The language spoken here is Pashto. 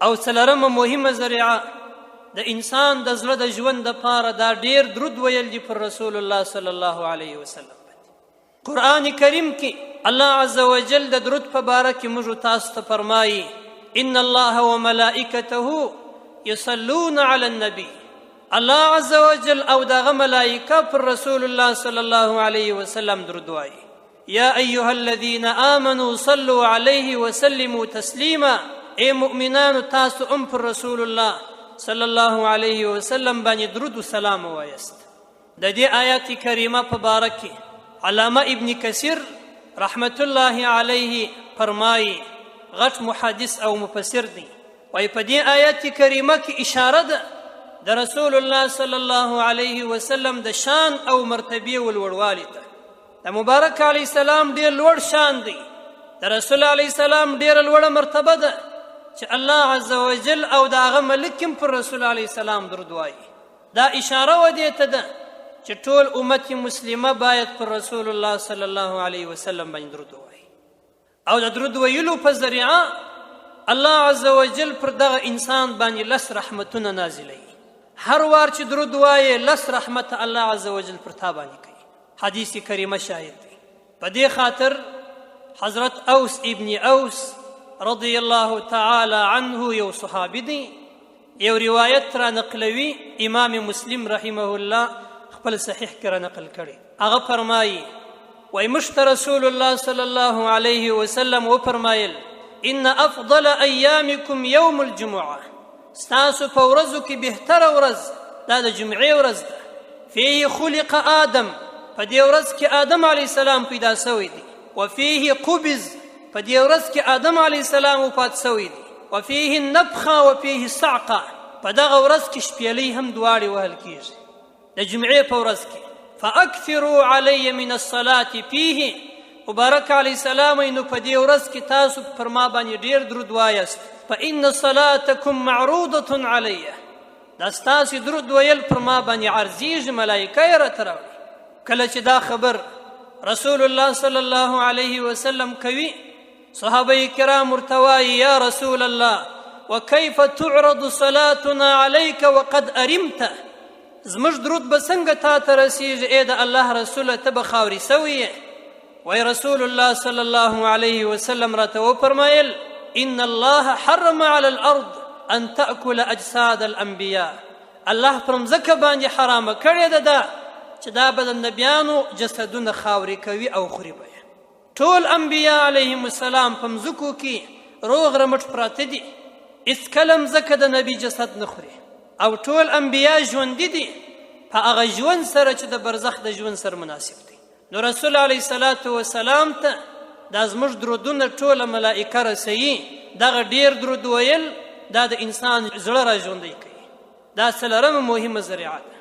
او څلورمه مهمه ذریعه د انسان د زړه د ژوند دپاره دا ډیر درود ویل دي پر رسول الله صلی الله علیه وسلم. قرآن کریم کې الله عز وجل د درود په باره کې موږ تاسو ته فرمایي ان الله وملائکته یصلون علی النبی. الله عز وجل او دغه ملائکه پر رسول الله صلی الله علیه وسلم درود وایي. یا ایها الذین آمنوا صلوا علیه وسلموا تسلیما. ای مؤمنانو تاسو هم پر رسول الله صلی الله علیه وسلم باندې درود و سلام وایست. د دې آیات کریمه په باره کې علامه ابن کثیر رحمت الله علیه فرمایي، غټ محدث او مفسر دی، وایي په دې آیات کریمه کې اشاره ده د رسول الله صلی الله علیه وسلم د شان او مرتبه او لوړوالي ته. د مبارک علیه السلام ډېر لوړ شان دی، د رسول علیه السلام ډېره لوړه مرتبه ده چې الله عز وجل او د هغه ملک هم پر رسول علیه السلام درود وایي. دا اشاره و دې ته ده چې ټول امت مسلمه باید پر رسول الله صلی الله علیه وسلم باندې درود ووایي. او د درود ویلو په ذریعه الله عز وجل پر دغه انسان باندې لس رحمتونه نازلوي. هر وار چې درود وایي لس رحمت الله عز وجل پر تا باندې کوي. حدیث کریمه شاهد دی. په دې خاطر حضرت اوس ابن اوس رضی الله تعالی عنه یو صحابي دی، یو روایت را نقلوي امام مسلم رحمه الله خپل صحیح کې را نقل کړي. هغه فرمایي وای مشت رسول الله صلی الله علیه وسلم وفرمایل ان افضل ایامکم یوم الجمعه. ستاسو په ورځو کې بهتره ورځ دا د جمعې ورځ ده. فيه خلق آدم، په دې ورځ کې آدم علیه السلام پیدا سوی دی. وفيه قبض، په دې ورځ کې آدم علیه السلام وفات سوی دی. وفيه النفخه وفيه الصعقه، په دغه ورځ کې شپېلۍ هم دواړې وهل کېږي د جمعې په ورځ کې. فاکثروا علی من الصلاة فيه. مبارک علیه السلام نو په دې ورځ کې تاسو پر ما باندې ډېر درود وایست. فإن صلاتکم معروضة علی. دا ستاسې درود ویل پر ما باندې عرضیږي، ملایکه یې راته راوړي. کله چې دا خبر رسول الله صلی الله علیه وسلم کوي، صحابه کرام ورته وایي یا رسول الله وکیف تعرض صلاتنا علیک وقد ارمت. زموږ درود به څنګه تا ته رسیږي ای د الله رسوله، ته به خاورې سوی یې. وای رسول الله صلی الله علیه وسلم راته وفرمایل ان الله حرم علی الارض ان تأکل اجساد الانبیاء. الله پر مځکه باندې حرامه کړې ده دا چې دا به د نبیانو جسدونه خاورې کوي او خوري به. ټول انبیا علیهم السلام په مځکو کې روغ رمټ پراته دي، هېڅکله مځکه د نبي جسد نه خوري. او ټول انبیا ژوندي دي په هغه ژوند سره چې د برزخ د ژوند سره مناسب دی. نو رسول علیه الصلاة وسلام ته دا زموږ درودونه ټوله ملائکه رسوي. دغه ډېر درود ویل دا د انسان زړه را ژوندی کوي. دا څلورمه مهمه ذریعه ده.